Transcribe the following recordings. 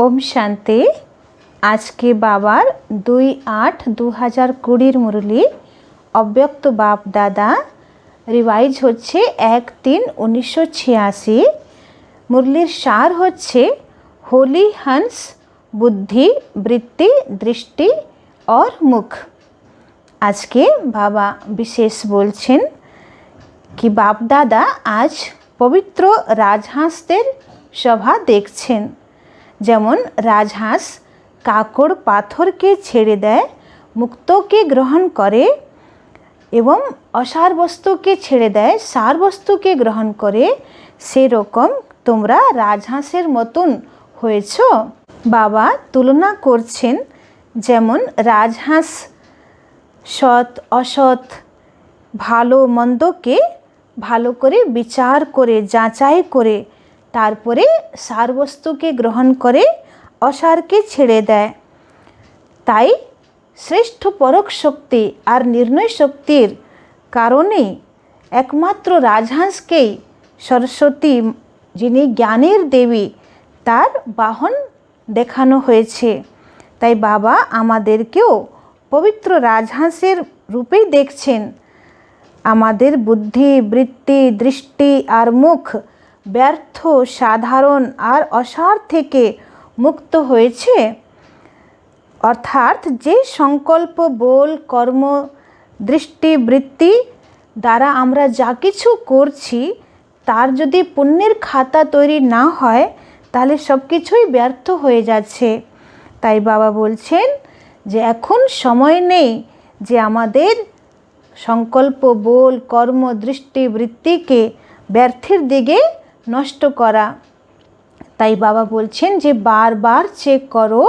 ओम शांति। आज के बाबार 2-8-2020 मुरली अव्यक्त बाप दादा रिवाइज होच्छे 1-3-1986। मुरलीर सार होच्छे होली हंस बुद्धि वृत्ति दृष्टि और मुख। आज के बाबा विशेष बोलছেন कि बाप दादा आज पवित्र राजहांसদের सभा देखছেন। যেমন রাজহাঁস কাকড় পাথরকে ছেড়ে দেয়, মুক্তকে গ্রহণ করে এবং অসার বস্তুকে ছেড়ে দেয়, সার বস্তুকে গ্রহণ করে, সেরকম তোমরা রাজহাঁসের মতন হয়েছ। বাবা তুলনা করছেন যেমন রাজহাঁস সৎ অসৎ ভালো মন্দকে ভালো করে বিচার করে যাচাই করে তারপরে সার বস্তুকে গ্রহণ করে অসারকে ছেড়ে দেয়। তাই শ্রেষ্ঠ পরক শক্তি আর নির্ণয় শক্তির কারণে একমাত্র রাজহাঁসকেই সরস্বতী যিনি জ্ঞানের দেবী তার বাহন দেখানো হয়েছে। তাই বাবা আমাদেরকেও পবিত্র রাজহাঁসের রূপেই দেখছেন। আমাদের বুদ্ধি বৃত্তি দৃষ্টি আর মুখ ব্যর্থ সাধারণ আর অসার থেকে মুক্ত হয়েছে, অর্থাৎ যে সংকল্প বল কর্ম দৃষ্টি বৃত্তি দ্বারা আমরা যা কিছু করছি তার যদি পুণ্যের খাতা তৈরি না হয় তাহলে সব কিছুই ব্যর্থ হয়ে যাচ্ছে। তাই বাবা বলছেন যে এখন সময় নেই যে আমাদের সংকল্প বল কর্ম দৃষ্টি বৃত্তিকে ব্যর্থের দিকে নষ্ট করা। তাই বাবা বলছেন যে বারবার চেক করো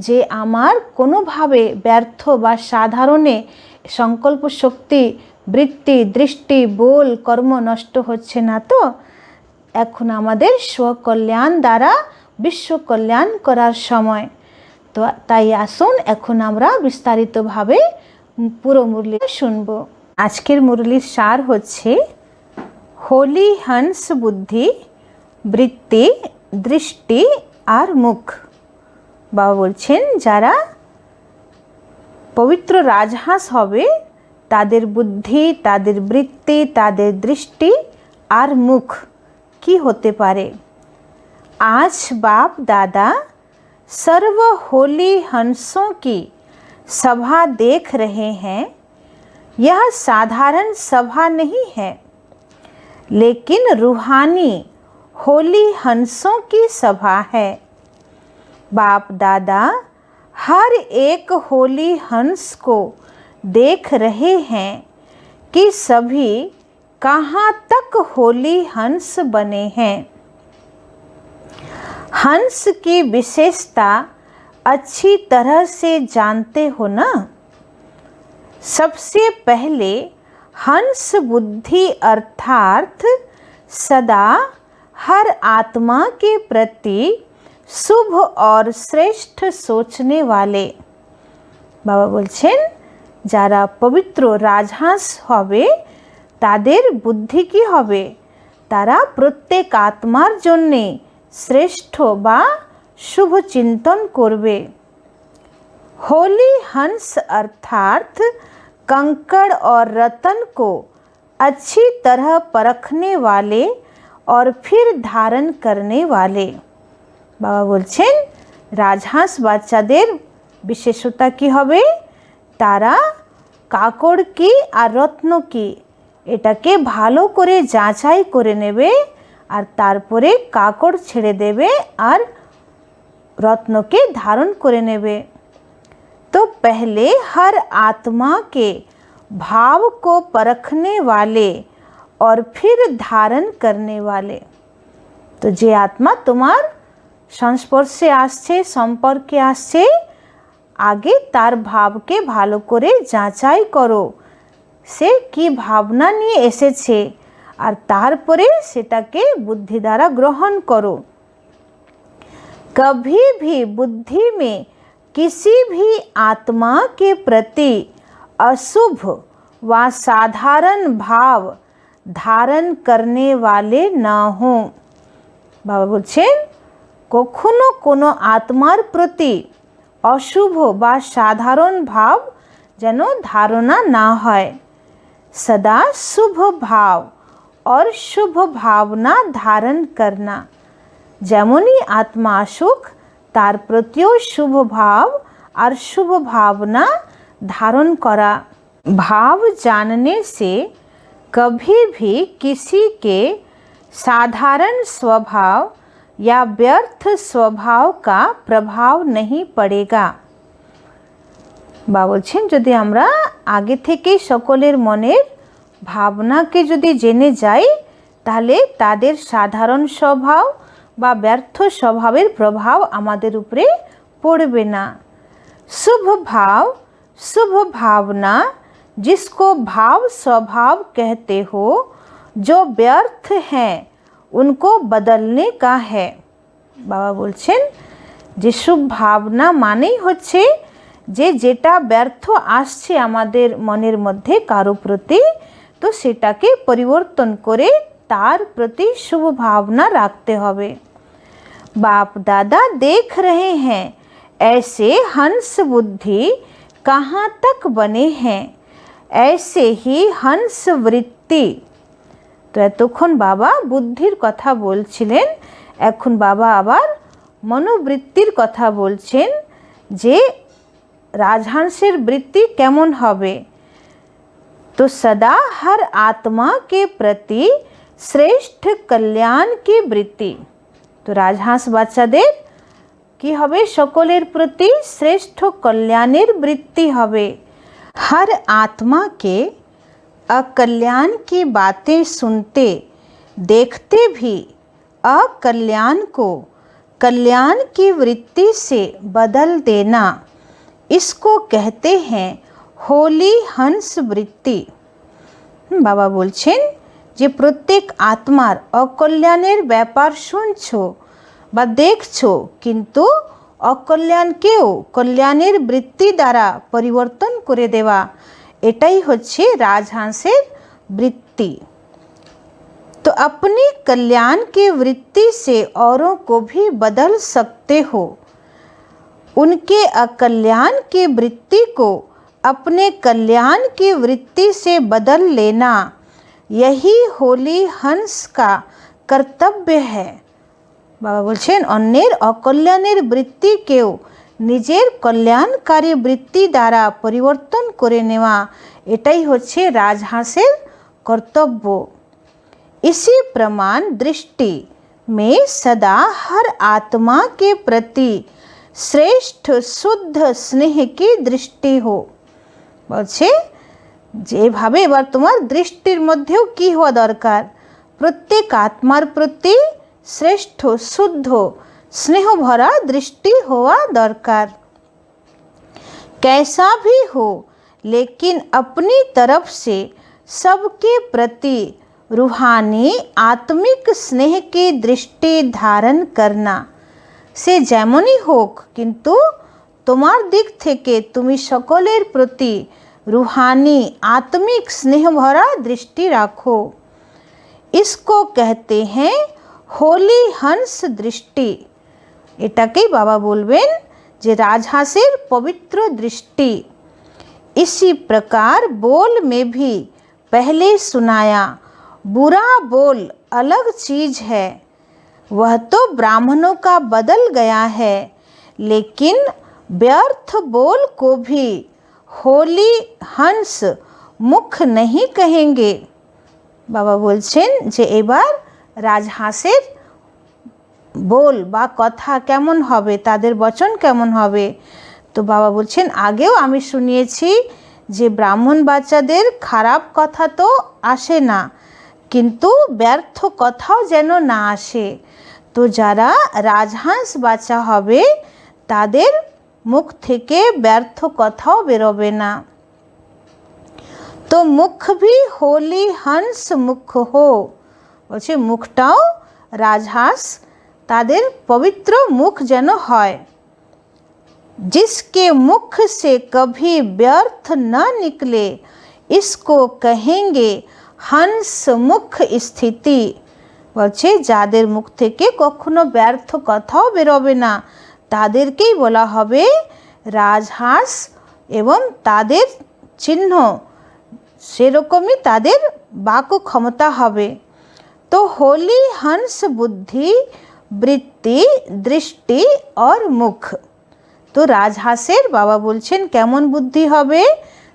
যে আমার কোনোভাবে ব্যর্থ বা সাধারণে সংকল্প শক্তি বৃত্তি দৃষ্টি বল কর্ম নষ্ট হচ্ছে না তো। এখন আমাদের স্বকল্যাণ দ্বারা বিশ্ব কল্যাণ করার সময়। তো তাই আসুন এখন আমরা বিস্তারিতভাবে পুরো মুরলি শুনব। আজকের মুরলির সার হচ্ছে होली हंस बुद्धि वृत्ति दृष्टि और मुख। बाबा बोलছেন যারা पवित्र राजहांस হবে তাদের বুদ্ধি তাদের বৃত্তি তাদের দৃষ্টি আর মুখ কি হতে পারে। आज बाप दादा सर्व होली हंसों की सभा देख रहे हैं। यह साधारण सभा नहीं है लेकिन रूहानी होली हंसों की सभा है। बाप दादा हर एक होली हंस को देख रहे हैं कि सभी कहाँ तक होली हंस बने हैं। हंस की विशेषता अच्छी तरह से जानते हो ना। सबसे पहले हंस बुद्धि अर्थात सदा हर आत्मा के प्रति शुभ और श्रेष्ठ सोचने वाले। बाबा बोलছেন যারা পবিত্র রাজহাঁস হবে তাদের বুদ্ধি কি হবে, তারা প্রত্যেক আত্মার জন্যে শ্রেষ্ঠ বা শুভ চিন্তন করবে। होली हंस अर्थात कंकड़ और रतन को अच्छी तरह परखने वाले और फिर धारण करने वाले। बाबा बोलছেন রাজহাঁস বাচ্চাদের বিশেষতা কি হবে, তারা কাকড় কি আর রত্ন কি এটাকে ভালো করে যাচাই করে নেবে আর তারপরে কাকড় ছেড়ে দেবে আর রত্নকে ধারণ করে নেবে। तो पहले हर आत्मा के भाव को परखने वाले और फिर धारण करने वाले। तो जे आत्मा तुम्हार संस्पर्शे आसছে সম্পর্কে আসছে আগে তার ভাবকে ভালো করে যাচাই করো, সে কি ভাবনা নিয়ে এসেছে আর তারপরে সেটাকে বুদ্ধি দ্বারা গ্রহণ করো। कभी भी बुद्धि में किसी भी आत्मा के प्रति अशुभ व साधारण भाव धारण करने वाले न हों। बाबा बोलছেন কখনো কোনো আত্মার প্রতি অশুভ বা সাধারণ ভাব যেন ধারণা না হয়। सदा शुभ भाव और शुभ भावना धारण करना। যেমনই আত্মা আসুক তার প্রতিও শুভ भाव और शुभ भावना धारण करा। भाव जानने से कभी भी किसी के साधारण स्वभाव या व्यर्थ स्वभाव का प्रभाव नहीं पड़ेगा। বা বলছেন যদি আমরা আগে থেকেই সকলের মনের ভাবনাকে যদি জেনে যাই তাহলে তাদের সাধারণ স্বভাব বা ব্যর্থ স্বভাবের প্রভাব আমাদের উপরে পড়বে না। शुभ भाव शुभ भावना जिसको भाव स्वभाव कहते हो, जो व्यर्थ हैं उनको बदलने का है। বাবা বলছেন যে শুভ ভাবনা মানেই হচ্ছে যে যেটা ব্যর্থ আসছে আমাদের মনের মধ্যে কারো প্রতি, তো সেটাকে পরিবর্তন করে তার প্রতি শুভ ভাবনা রাখতে হবে। बाप दादा देख रहे हैं ऐसे हंस बुद्धि कहाँ तक बने हैं, ऐसे ही हंस वृत्ति। তো এতক্ষণ বাবা বুদ্ধির কথা বলছিলেন, এখন বাবা আবার মনোবৃত্তির কথা বলছেন যে राजहंसेर वृत्ति केमन हबे। तो सदा हर आत्मा के प्रति श्रेष्ठ कल्याण की वृत्ति। तो राजहंस बाच्चादेर कि हबे सकलेर प्रति श्रेष्ठ कल्याणेर वृत्ति हबे। हर आत्मा के अकल्याण की बातें सुनते देखते भी अकल्याण को कल्याण की वृत्ति से बदल देना, इसको कहते हैं होली हंस वृत्ति। बाबा बोलছেন যে প্রত্যেক আত্মার অকল্যাণের ব্যাপার শুনছো বা দেখছো, কিন্তু অকল্যাণকেও কল্যাণের বৃত্তি দ্বারা পরিবর্তন করে দেওয়া, এটাই হচ্ছে রাজহंसेर वृत्ति। तो अपनी कल्याण की वृत्ति से औरों को भी बदल सकते हो। उनके अकल्याण की वृत्ति को अपने कल्याण की वृत्ति से बदल लेना, यही होली हंस का कर्तव्य है। बाबा बोलছেন अन्येर अकल्याणेर वृत्तिकेও নিজের কল্যাণকারী বৃত্তি দ্বারা পরিবর্তন করে নেওয়া, এটাই হচ্ছে রাজহাঁসের কর্তব্য। इसी प्रमाण दृष्टि में सदा हर आत्मा के प्रति শ্রেষ্ঠ শুদ্ধ স্নেহ কি দৃষ্টি হো। বলছে যেভাবে এবার তোমার দৃষ্টির মধ্যেও কি হওয়া দরকার, প্রত্যেক আত্মার প্রতি শ্রেষ্ঠ শুদ্ধ স্নেহ ভরা দৃষ্টি হওয়া দরকার। कैसा भी हो लेकिन अपनी तरफ से सबके प्रति रूहानी आत्मिक स्नेह की दृष्टि धारण करना। সে যেমনই হোক কিন্তু তোমার দিক থেকে তুমি সকলের প্রতি रूहानी आत्मिक स्नेह भरा दृष्टि राखो। इसको कहते हैं होली हंस दृष्टि। এটাকেই বাবা বলবেন যে রাজহাঁসের पवित्र दृष्टि। इसी प्रकार बोल में भी पहले सुनाया, बुरा बोल अलग चीज है, वह तो ब्राह्मणों का बदल गया है, लेकिन व्यर्थ बोल को भी होली हंस मुख नहीं कहेंगे। बाबा बोलছেন যে এবার রাজহাঁসের बोल বা কথা কেমন হবে, তাদের বচন কেমন হবে। তো বাবা বলছেন আগেও আমি শুনিয়েছি যে ব্রাহ্মণ বাচ্চাদের খারাপ কথা তো আসে না, কিন্তু ব্যর্থ কথাও যেন না আসে। তো যারা রাজহাঁস বাচ্চা হবে তাদের মুখ থেকে ব্যর্থ কথাও বেরোবে না। তো মুখ ভি হোলি হংস মুখ হো, বলছে মুখটাও রাজহাঁস তাদের পবিত্র মুখ যেন হয়। जिसके मुख से कभी व्यर्थ न निकले, इसको कहेंगे हंस मुख स्थिति। বলছে যাদের মুখ থেকে কখনো ব্যর্থ কথাও বেরোবে না তাদেরকেই বলা হবে রাজহাঁস এবং তাদের চিহ্ন সেরকমই তাদের বাক ক্ষমতা হবে। তো होली हंस बुद्धि বৃত্তি দৃষ্টি और মুখ। তো রাজহাঁসের বাবা বলছেন কেমন বুদ্ধি হবে,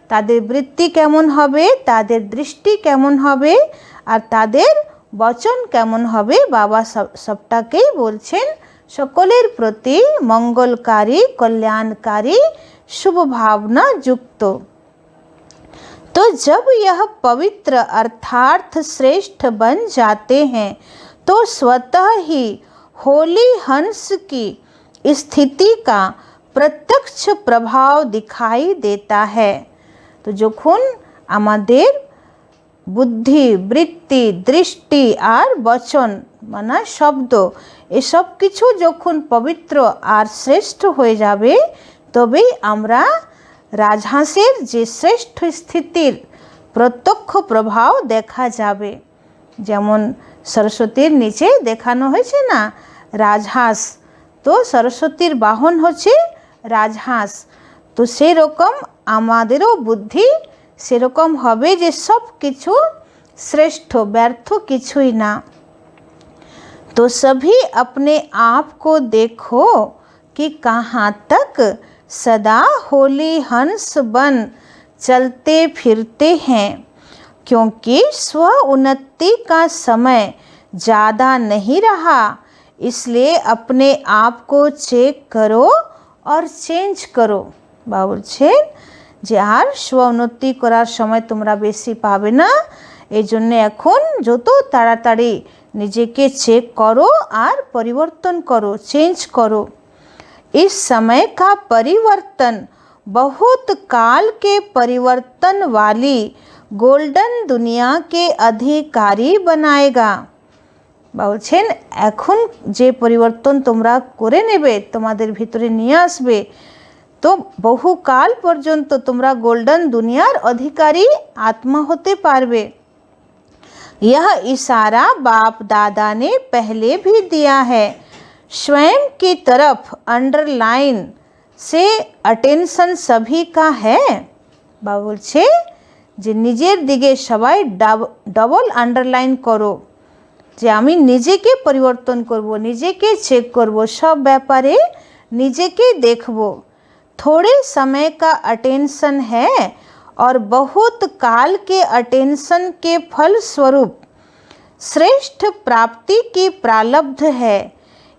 তাদের বৃত্তি কেমন হবে, তাদের দৃষ্টি কেমন হবে আর তাদের বচন কেমন হবে। বাবা সবটাকেই বলছেন সকলের প্রতি मंगलकारी कल्याणकारी शुभ भावना युक्त। तो जब यह पवित्र अर्थात श्रेष्ठ बन जाते हैं तो स्वतः ही होली हंस की स्थिति का प्रत्यक्ष प्रभाव दिखाई देता है। तो যখন আমাদের বুদ্ধি বৃত্তি দৃষ্টি আর বচন মানে শব্দ এসব কিছু যখন পবিত্র আর শ্রেষ্ঠ হয়ে যাবে তবেই আমরা রাজহাঁসের যে শ্রেষ্ঠ স্থিতির প্রত্যক্ষ প্রভাব দেখা যাবে। যেমন সরস্বতীর নিচে দেখানো হয়েছে না রাজহাঁস, তো সরস্বতীর বাহন হচ্ছে রাজহাঁস। তো সেই রকম আমাদেরও বুদ্ধি সেরকম হবে যে সব কিছু শ্রেষ্ঠ, ব্যর্থ কিছুই না। तो सभी अपने आप को देखो कि कहाँ तक सदा होली हंस बन चलते फिरते हैं, क्योंकि स्व उन्नति का समय ज़्यादा नहीं रहा, इसलिए अपने आप को चेक करो और चेंज करो। বাবা বলছেন যে আর স্ব উন্নতি করার সময় তোমরা বেশি পাবে না, এই জন্য এখন যত তাড়াতাড়ি নিজেকে চেক করো আর পরিবর্তন করো, চেঞ্জ করো। इस समय का परिवर्तन बहुत काल के परिवर्तन वाली गोल्डन दुनिया के अधिकारी बनाएगा। বলছেন এখন যে পরিবর্তন তোমরা করে নেবে তোমাদের ভিতরে নিয়ে আসবে তো বহুকাল পর্যন্ত তোমরা গোল্ডেন দুনিয়ার অধিকারী আত্মা হতে পারবে। यह इशारा बाप दादा ने पहले भी दिया है। स्वयं की तरफ अंडरलाइन से अटेंशन सभी का है। বাবা বলছে যে নিজের দিকে সবাই ডবল আন্ডারলাইন করো যে আমি নিজেকে পরিবর্তন করব, নিজেকে চেক করব, সব ব্যাপারে নিজেকে দেখব। थोड़े समय का अटेंशन है और बहुत काल के अटेंशन के फल स्वरूप श्रेष्ठ प्राप्ति की प्रारब्ध है,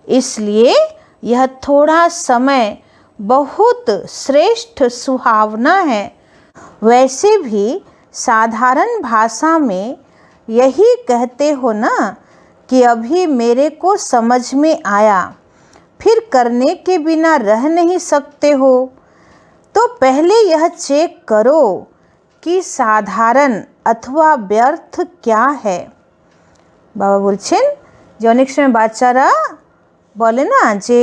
इसलिए यह थोड़ा समय बहुत श्रेष्ठ सुहावना है। वैसे भी साधारण भाषा में यही कहते हो ना कि अभी मेरे को समझ में आया, फिर करने के बिना रह नहीं सकते हो। तो पहले यह चेक करो कि साधारण अथवा व्यर्थ क्या है। বাবা বলছেন যে অনেক সময় বাচ্চারা বলে না যে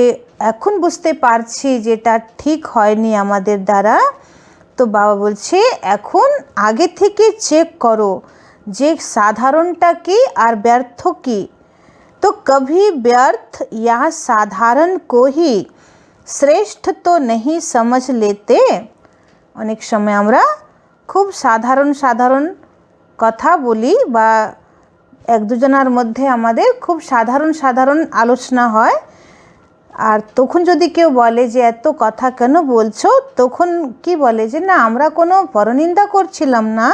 এখন বুঝতে পারছি যেটা ঠিক হয়নি আমাদের দ্বারা। তো বাবা বলছে এখন আগে থেকে চেক করো যে সাধারণটা কি আর ব্যর্থ কি। तो कभी व्यर्थ या साधारण को ही श्रेष्ठ तो नहीं समझ लेते। অনেক সময় আমরা খুব সাধারণ সাধারণ কথা বলি বা এক দুজনের মধ্যে আমাদের খুব সাধারণ সাধারণ আলোচনা হয়, আর তখন যদি কেউ বলে যে এত কথা কেন বলছো, তখন কি বলে যে না আমরা কোনো পরনিন্দা করছিলাম না,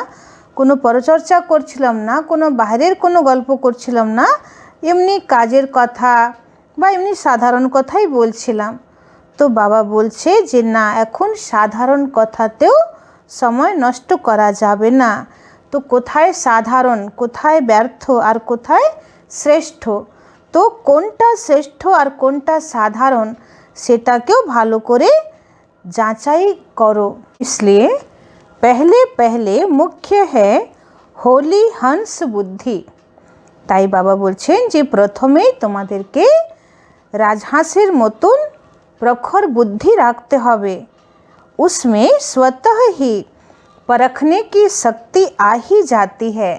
কোনো পরচর্চা করছিলাম না, কোনো বাইরের কোনো গল্প করছিলাম না, এমনি কাজের কথা বা এমনি সাধারণ কথাই বলছিলাম। তো বাবা বলছে যে না এখন সাধারণ কথাতেও সময় নষ্ট করা যাবে না। তো কোথায় সাধারণ, কোথায় ব্যর্থ আর কোথায় শ্রেষ্ঠ, তো কোনটা শ্রেষ্ঠ আর কোনটা সাধারণ সেটাকেও ভালো করে যাচাই করো। इसलिए पहले पहले मुख्य है होली हंस बुद्धि। তাই বাবা বলছেন যে প্রথমেই তোমাদেরকে রাজহাঁসের মতন প্রখর বুদ্ধি রাখতে হবে। उसमें स्वतः ही परखने की शक्ति आ ही जाती है।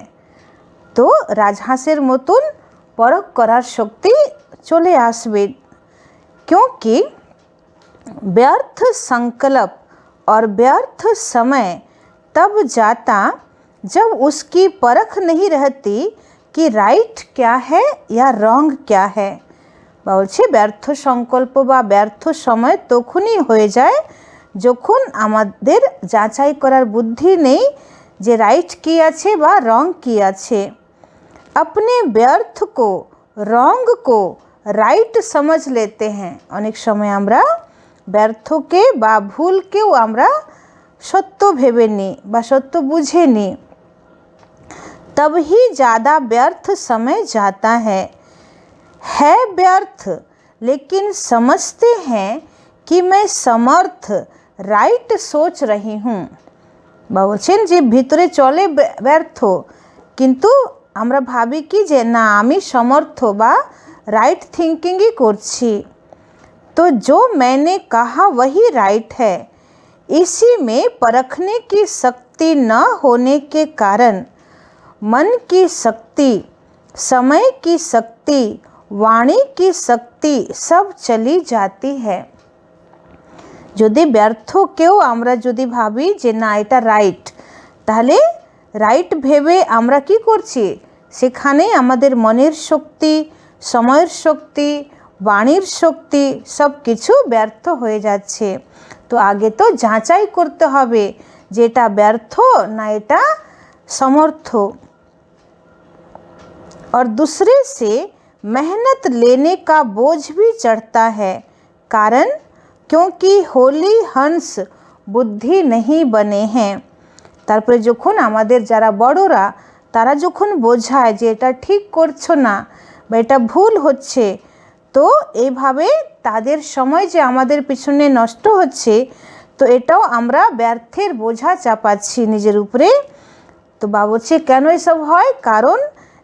तो রাজহাঁসের মতন परख करार शक्ति चले आसबे, क्योंकि व्यर्थ संकल्प और व्यर्थ समय तब जाता जब उसकी परख नहीं रहती कि राइट क्या है या रंग क्या है। বলছে ব্যর্থ সংকল্প বা ব্যর্থ সময় তখনই হয়ে যায় যখন আমাদের যাচাই করার বুদ্ধি নেই যে রাইট কি আছে বা রং কি আছে। अपने व्यर्थ को रंग को राइट समझ लेते हैं। अनेक समय আমরা ব্যর্থকে বা ভুলকেও আমরা সত্য ভেবে নিই বা সত্য বুঝে নিই। तब ही ज़्यादा व्यर्थ समय जाता है व्यर्थ, लेकिन समझते हैं कि मैं समर्थ राइट सोच रही हूँ। বলছেন যে ভিতরে চলে ব্যর্থ, কিন্তু আমরা ভাবি কি যে না আমি সমর্থ বা রাইট थिंकिंगই করছি। तो जो मैंने कहा वही राइट है। इसी में परखने की शक्ति न होने के कारण मन की शक्ति, समय की शक्ति, वाणी की शक्ति सब चली जाती है। যদি ব্যর্থ কেউ আমরা যদি ভাবি যে না এটা রাইট, তাহলে রাইট ভেবে আমরা কি করছি, সেখানে আমাদের মনের শক্তি, সময়ের শক্তি, বাণীর শক্তি সব কিছু ব্যর্থ হয়ে যাচ্ছে। তো আগে তো যাচাই করতে হবে যে এটা ব্যর্থ না এটা समर्थ। और दूसरे से मेहनत लेने का बोझ भी चढ़ता है, कारण क्योंकि होली हंस बुद्धि नहीं बने हैं। তারপরে যখন আমাদের যারা বড়রা তারা যখন বোঝায় যে এটা ঠিক করছো না বা এটা ভুল হচ্ছে, তো এইভাবে তাদের সময় যে আমাদের পিছনে নষ্ট হচ্ছে, তো এটাও আমরা ব্যর্থের বোঝা চাপাচ্ছি নিজের উপরে। তো বাবুছে কেন এসব হয়, কারণ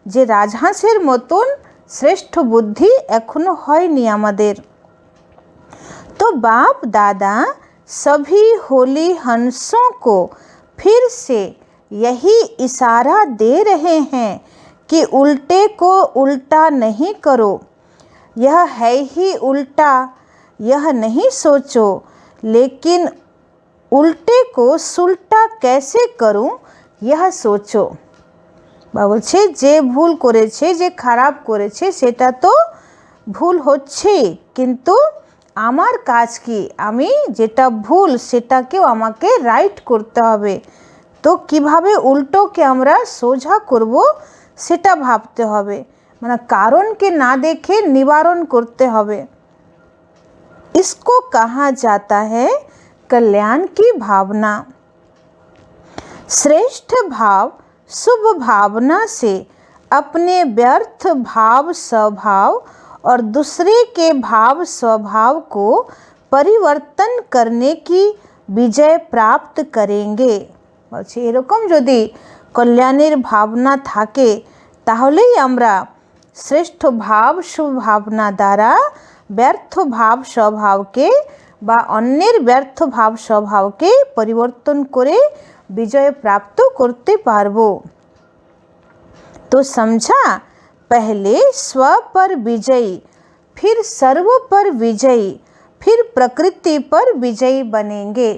যে রাজহাঁসের মতন শ্রেষ্ঠ বুদ্ধি এখনো হয়নি আমাদের। तो बाप दादा सभी होली हंसों को फिर से यही इशारा दे रहे हैं कि उल्टे को उल्टा नहीं करो, यह है ही उल्टा, यह नहीं सोचो, लेकिन उल्टे को सुल्टा कैसे करूं यह सोचो। বলছে যে ভুল করেছে, যে খারাপ করেছে সেটা তো ভুল হচ্ছেই, কিন্তু আমার কাজ কি, আমি যেটা ভুল সেটাকেও আমাকে রাইট করতে হবে। তো কিভাবে উল্টোকে আমরা সোজা করব সেটা ভাবতে হবে, মানে কারণকে না দেখে নিবারণ করতে হবে। इसको कहा जाता है कल्याण की भावना। श्रेष्ठ भाव शुभ भावना से अपने व्यर्थ भाव स्वभाव और दूसरे के भाव स्वभाव को परिवर्तन करने की विजय प्राप्त करेंगे। বলছে এরকম যদি কল্যাণের ভাবনা থাকে তাহলেই আমরা শ্রেষ্ঠ ভাব শুভ ভাবনা দ্বারা ব্যর্থ ভাব স্বভাবকে বা অন্যের ব্যর্থ ভাব স্বভাবকে পরিবর্তন করে विजय प्राप्त करते पारबो। तो समझा, पहले स्व पर विजयी, फिर सर्व पर विजयी, फिर प्रकृति पर विजयी बनेंगे।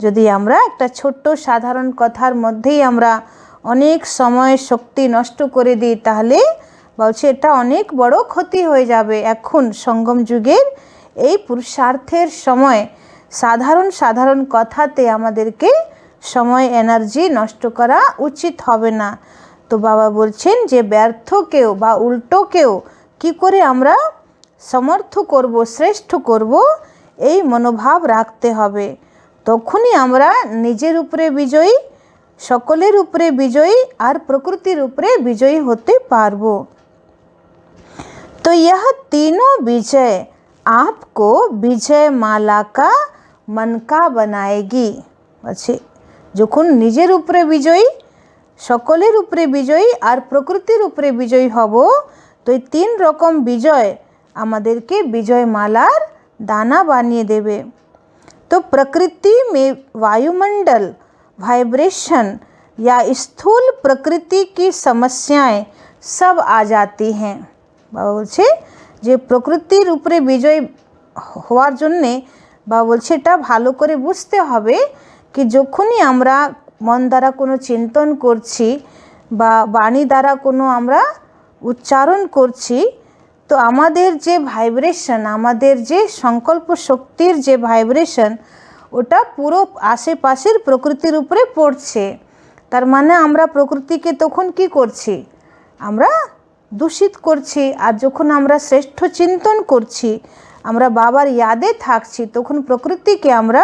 যদি আমরা একটা ছোট্ট সাধারণ কথার মধ্যেই আমরা অনেক সময় শক্তি নষ্ট করে দিই, তাহলে বলছে এটা অনেক বড় ক্ষতি হয়ে যাবে। এখন সঙ্গম যুগের এই পুরুষার্থের সময় সাধারণ সাধারণ কথাতে আমাদেরকে সময় এনার্জি নষ্ট করা উচিত হবে না। তো বাবা বলছেন যে ব্যর্থকেও বা উল্টোকেও কি করে আমরা সমর্থ করব, শ্রেষ্ঠ করব, এই মনোভাব রাখতে হবে। তখনই আমরা নিজের উপরে বিজয়ী, সকলের উপরে বিজয়ী আর প্রকৃতির উপরে বিজয়ী হতে পারব। तो यह तीनों विजय आपको विजय माला का मनका बनाएगी। আছে যখন নিজের উপরে বিজয়ী, সকলের উপরে বিজয়ী আর প্রকৃতির উপরে বিজয়ী হব, তো এই তিন রকম বিজয় আমাদেরকে বিজয় মালার दाना বানিয়ে দেবে। तो प्रकृति में वायुमंडल, वाइब्रेशन या स्थूल प्रकृति की समस्याएं सब आ जाती हैं। বাবা বলছে যে প্রকৃতির উপরে বিজয় হওয়ার জন্যে বাবা বলছে এটা ভালো করে বুঝতে হবে কি যখনই আমরা মন দ্বারা কোনো চিন্তন করছি বা বাণী দ্বারা কোনো আমরা উচ্চারণ করছি, তো আমাদের যে ভাইব্রেশন, আমাদের যে সংকল্প শক্তির যে ভাইব্রেশন, ওটা পুরো আশেপাশের প্রকৃতির উপরে পড়ছে। তার মানে আমরা প্রকৃতিকে তখন কি করছি, আমরা দূষিত করছি। আর যখন আমরা শ্রেষ্ঠ চিন্তন করছি, আমরা বাবার ইয়াদে থাকছি, তখন প্রকৃতিকে আমরা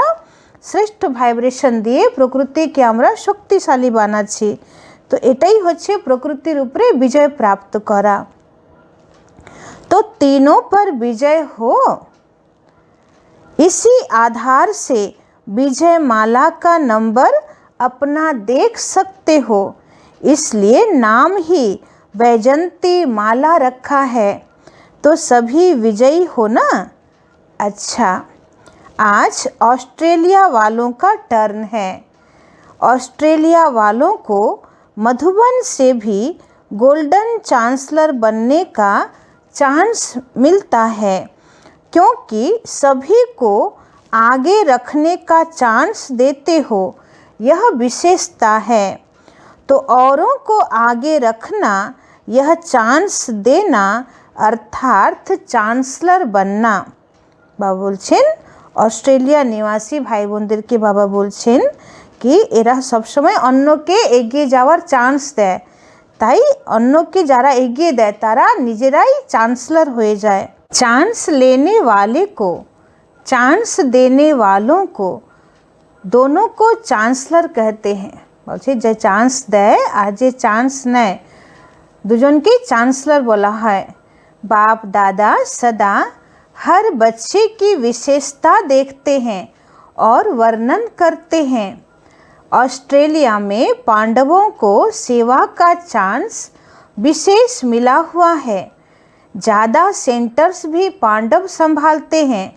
শ্রেষ্ঠ ভাইব্রেশন দিয়ে প্রকৃতিকে আমরা শক্তিশালী বানাচ্ছি। তো এটাই হচ্ছে প্রকৃতির উপরে বিজয় প্রাপ্ত করা। तो तीनों पर विजय हो, इसी आधार से विजय माला का नंबर अपना देख सकते हो, इसलिए नाम ही वैजंती माला रखा है। तो सभी विजयी हो ना। अच्छा, आज ऑस्ट्रेलिया वालों का टर्न है। ऑस्ट्रेलिया वालों को मधुबन से भी गोल्डन चांसलर बनने का चांस मिलता है, क्योंकि सभी को आगे रखने का चांस देते हो, यह विशेषता है। तो औरों को आगे रखना, यह चांस देना, अर्थात चांसलर बनना। बाबा बोलছেন অস্ট্রেলিয়া নিবাসী ভাই বোনদেরকে বাবা বলছেন কি এরা সবসময় অন্যকে এগিয়ে যাওয়ার চান্স দেয়, তাই অন্যকে যারা এগিয়ে দেয় তারা নিজেরাই चांसलर হয়ে যায়। चांस लेने वाले को, चांस देने वालों को, दोनों को चांसलर कहते हैं। বলছে যে চান্স দেয় আর যে চান্স নেয় দুজনকে चांसलर বলা হয়। बाप दादा सदा हर बच्चे की विशेषता देखते हैं और वर्णन करते हैं। ऑस्ट्रेलिया में पांडवों को सेवा का चांस विशेष मिला हुआ है। ज़्यादा सेंटर्स भी पांडव संभालते हैं।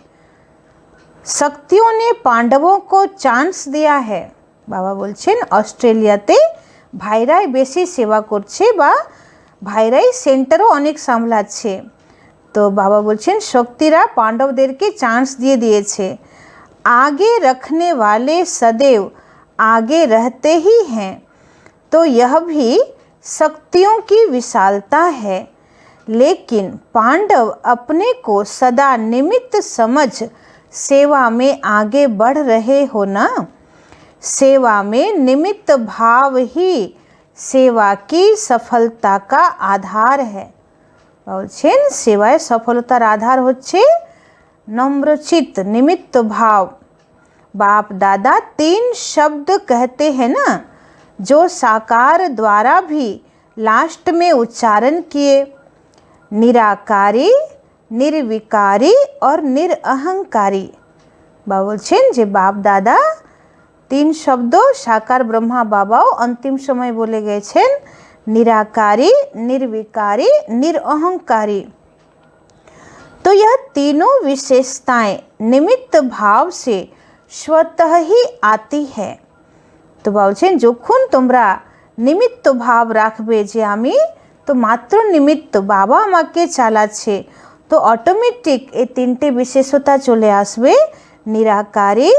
शक्तियों ने पांडवों को चांस दिया है। बाबा बोलছেন অস্ট্রেলিয়াতে ভাইরাই বেশি সেবা করছে বা ভাইরাই সেন্টারও অনেক সামলাচ্ছে। তো বাবা বলছেন শক্তিরা পাণ্ডবদেরকে চান্স দিয়ে দিয়েছে। आगे रखने वाले सदैव आगे रहते ही हैं, तो यह भी शक्तियों की विशालता है। लेकिन पांडव अपने को सदा निमित्त समझ सेवा में आगे बढ़ रहे हो ना। सेवा में निमित्त भाव ही सेवा की सफलता का आधार है। বলছেন সেবায় সফলতার আধার হচ্ছে নম্রচিত্ত, निमित्त भाव। बाप दादा 3 शब्द कहते हैं ना, जो साकार द्वारा भी लास्ट में उच्चारण किए, निराकारी, निर्विकारी और निरअहंकारी। बाबा বলছেন যে বাপ দাদা 3 শব্দ সাকার ব্রহ্মা বাবাও अंतिम समय বলে গেছেন, निराकारी, निर्विकारी, निरअहंकारी। तो यह तीनों विशेषताएं निमित्त भाव से स्वतः ही आती है। तो বলছেন যখন তোমরা নিমিত্ত ভাব রাখবে যে আমি তো মাত্র নিমিত্ত, বাবা আমাকে চালাচ্ছে, তো অটোমেটিক এই 3টে বিশেষতা চলে আসবে, निराकारी,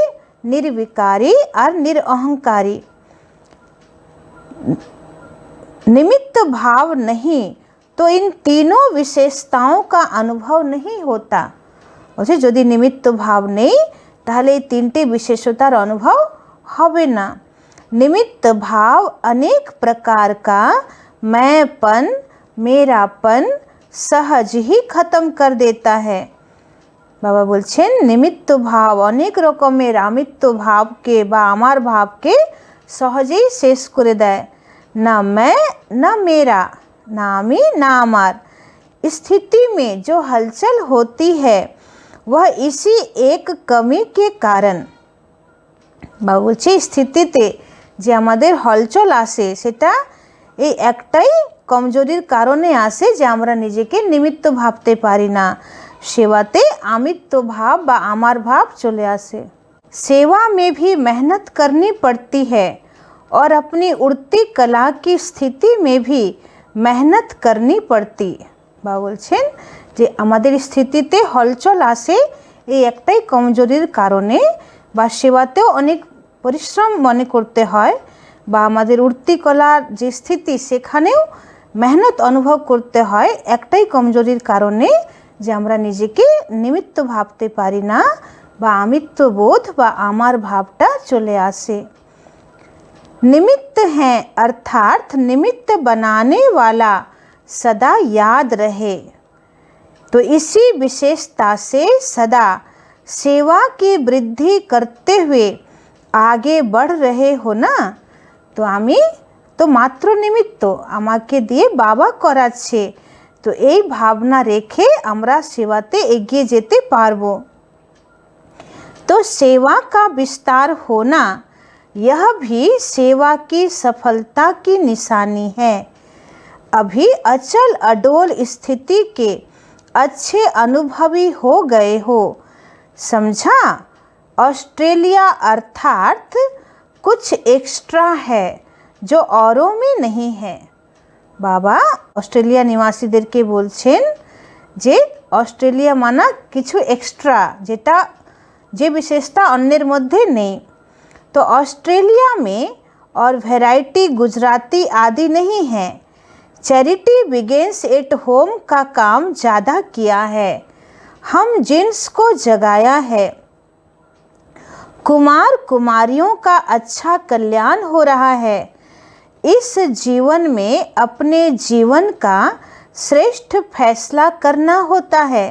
निर्विकारी और निरअहंकारी। निमित्त भाव नहीं तो इन तीनों विशेषताओं का अनुभव नहीं होता। বলছে যদি নিমিত্ত ভাব নেই তাহলে এই 3টে विशेषतार अनुभव হবে না। निमित्त भाव अनेक प्रकार का मैंपन, मेरापन सहज ही खत्म कर देता है। বাবা বলছেন নিমিত্ত ভাব অনেক রকমের আমিত্ব ভাবকে বা আমার ভাবকে সহজেই শেষ করে দেয়। ना मैं ना मेरा, ना আমি না আমার। स्थिति में जो हलचल होती है वह इसी एक कमी के कारण। বাবা বলছে স্থিতিতে যে আমাদের হলচল আসে সেটা এই একটাই কমজোরির কারণে আসে যে আমরা নিজেকে নিমিত্ত ভাবতে পারি না। সেবাতে আমিত্ব ভাব বা আমার ভাব চলে আসে। सेवा में भी मेहनत करनी पड़ती है और अपनी उड़ती कला की स्थिति में भी मेहनत करनी पड़ती। বাবা বলছেন যে আমাদের স্থিতিতে হলচল আসে এই একটাই কমজোরির কারণে, বা সেবাতেও অনেক পরিশ্রম মনে করতে হয়, বা আমাদের উর্তিকলার যে স্থিতি সেখানেও মেহনত অনুভব করতে হয় একটাই কমজোরির কারণে, যে আমরা নিজেকে নিমিত্ত ভাবতে পারি না, বা আমিত্ববোধ বা আমার ভাবটা চলে আসে। निमित्त हैं अर्थात निमित्त बनाने वाला सदा याद रहे। तो इसी विशेषता से सदा सेवा की वृद्धि करते हुए आगे बढ़ रहे हो ना। तो आमी तो मात्र निमित्त, आमाके दिए बाबा कराच्छे, तो এই ভাবনা রেখে আমরা সেবাতে এগিয়ে যেতে পারবো। तो सेवा का विस्तार होना यह भी सेवा की सफलता की निशानी है। अभी अचल अडोल स्थिति के अच्छे अनुभवी हो गए हो, समझा। ऑस्ट्रेलिया अर्थात कुछ एक्स्ट्रा है जो औरों में नहीं है। बाबा অস্ট্রেলিয়া নিবাসীদেরকে বলছেন যে অস্ট্রেলিয়া মানা কিছু এক্সট্রা, যেটা যে বিশেষতা অন্যের মধ্যে নেই। तो ऑस्ट्रेलिया में और वैरायटी गुजराती आदि नहीं है। चैरिटी बिगिंस एट होम का काम ज़्यादा किया है, हम जिन्स को जगाया है। कुमार कुमारियों का अच्छा कल्याण हो रहा है। इस जीवन में अपने जीवन का श्रेष्ठ फैसला करना होता है।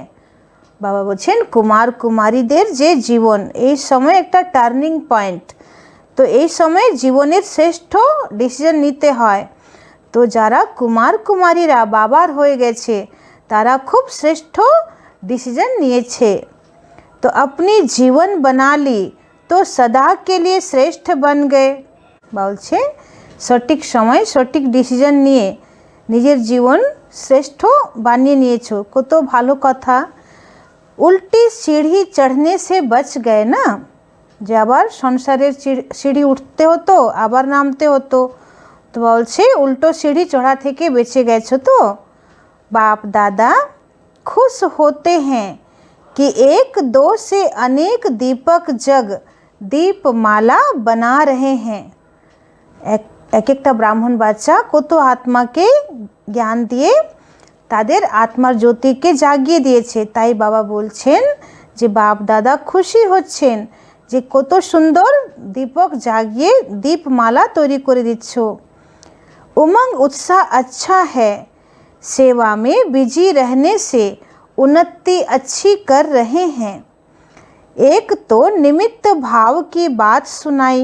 बाबा बोलें कुमार कुमारीदेर जे जीवन এই সময় একটা টার্নিং পয়েন্ট, তো এই সময় জীবনের শ্রেষ্ঠ ডিসিশন নিতে হয়। তো যারা কুমার কুমারীরা বাবার হয়ে গেছে তারা খুব শ্রেষ্ঠ ডিসিশন নিয়েছে। तो अपनी जीवन बना ली तो सदा के लिए श्रेष्ठ बन गए। বলছে সঠিক সময় সঠিক ডিসিশন নিয়ে নিজের জীবন শ্রেষ্ঠ বানিয়ে নিয়েছো, কত ভালো কথা। उल्टी सीढ़ी चढ़ने से बच गए ना, যে আবার সংসারের সিঁড়ি উঠতে হতো আবার নামতে হতো, তো বলছে উল্টো সিঁড়ি চড়া থেকে বেঁচে গেছো। তো बाप दादा खुश होते हैं कि एक दो से अनेक दीपक जग दीपमाला बना रहे हैं। एक একটা ব্রাহ্মণ বাচ্চা কত আত্মাকে জ্ঞান দিয়ে তাদের আত্মার জ্যোতিকে জাগিয়ে দিয়েছে। তাই বাবা বলছেন যে বাপ দাদা খুশি হচ্ছেন যে কত সুন্দর দীপক জাগিয়ে দীপমালা তৈরি করে দিচ্ছ। उमंग उत्साह अच्छा है, सेवा में बिजी रहने से उन्नति अच्छी कर रहे हैं। एक तो निमित्त भाव की बात सुनाई,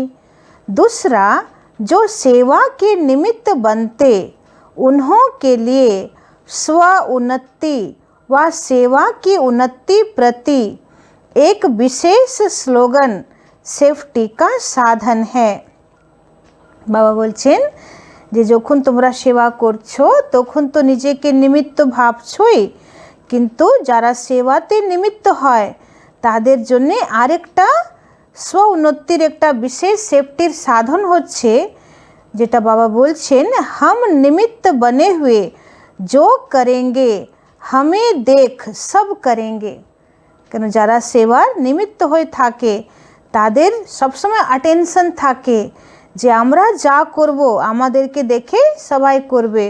दूसरा जो सेवा के निमित्त बनते उन्हों के लिए स्व उन्नति व सेवा की उन्नति प्रति एक विशेष स्लोगन सेफ्टी का साधन है। बाबा बोलছেন যে যখন তোমরা সেবা করছো তখন তো নিজেকে নিমিত্ত ভাবছোই, কিন্তু যারা সেবাতে নিমিত্ত হয় তাদের জন্য আরেকটা স্ব উন্নতির একটা বিশেষ সেফটির সাধন হচ্ছে, যেটা বাবা বলছেন हम निमित्त बने हुए जो करेंगे हमें देख सब करेंगे। কেন যারা সেবার নিমিত্ত হয়ে থাকে তাদের সবসময় অ্যাটেনশন থাকে যে আমরা যা করব আমাদেরকে দেখে সবাই করবে।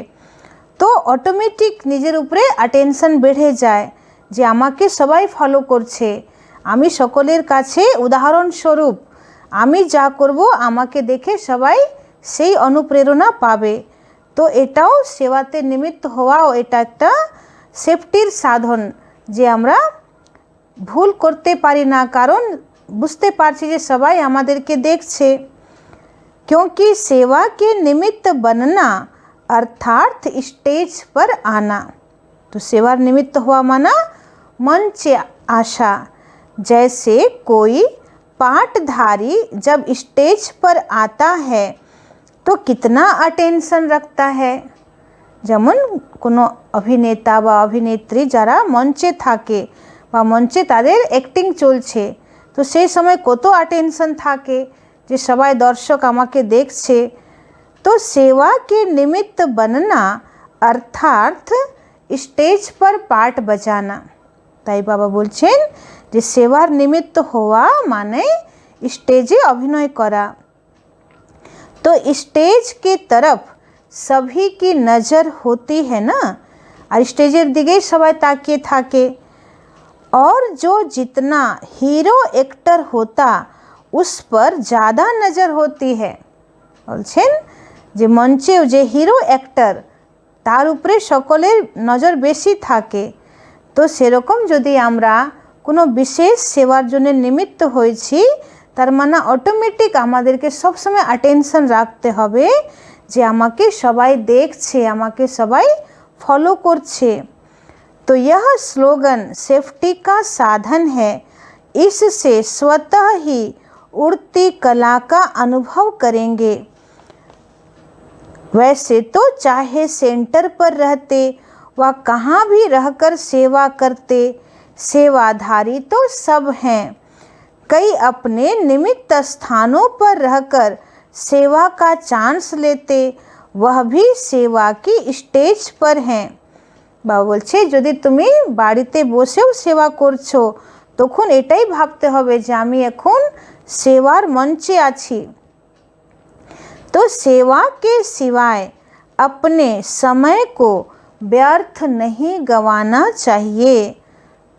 তো অটোমেটিক নিজের উপরে অ্যাটেনশন বেড়ে যায় যে আমাকে সবাই ফলো করছে, আমি সকলের কাছে উদাহরণস্বরূপ, আমি যা করব আমাকে দেখে সবাই সেই অনুপ্রেরণা পাবে। তো এটাও সেবাতে নিমিত্ত হওয়াও এটা একটা সেফটির সাধন, যে আমরা ভুল করতে পারি না, কারণ বুঝতে পারছি যে সবাই আমাদেরকে দেখছে। क्योंकि सेवा के निमित्त बनना अर्थात स्टेज पर आना। तो सेवा निमित्त हुआ माना मंच आशा। जैसे कोई पाठधारी जब स्टेज पर आता है तो कितना अटेंशन रखता है। যেমন কোনো অভিনেতা বা অভিনেত্রী যারা মঞ্চে থাকে বা মঞ্চে তাদের অ্যাক্টিং চলছে, তো সেই সময় কত অ্যাটেনশন থাকে যে সবাই দর্শক আমাকে দেখছে। तो सेवा के निमित्त बनना अर्थात स्टेज पर पार्ट बजाना। তাই বাবা বলছেন যে সেবার নিমিত্ত হওয়া মানে स्टेजे अभिनय करा। तो स्टेज के तरफ सभी की नज़र होती है ना, और स्टेजर दिगे सबाई ताकिए थाके। और जो जितना हीरो एक्टर होता उस पर ज़्यादा नज़र होती है। बोलছেন যে মঞ্চে যে হিরো অ্যাক্টর তার উপরে সকলের নজর বেশি থাকে। তো সেরকম যদি আমরা কোনো বিশেষ সেবার জন্য নিমিত্ত হয়েছি, তার মানে অটোমেটিক আমাদেরকে সবসময় অ্যাটেনশন রাখতে হবে যে আমাকে সবাই দেখছে, আমাকে সবাই फॉलो করছে। तो यह स्लोगन सेफ्टी का साधन है। इससे स्वतः ही उड़ती कला का अनुभव करेंगे। वैसे तो चाहे सेंटर पर रहते व कहाँ भी रहकर सेवा करते, सेवाधारी तो सब हैं। कई अपने निमित्त स्थानों पर रहकर सेवा का चांस लेते, वह भी सेवा की स्टेज पर हैं। বাবা বলছে যদি তুমি বাড়িতে বসেও সেবা করছো তখন এটাই ভাবতে হবে যে আমি এখন সেবার মঞ্চে আছি। तो सेवा के सिवाय अपने समय को व्यर्थ नहीं गंवाना चाहिए।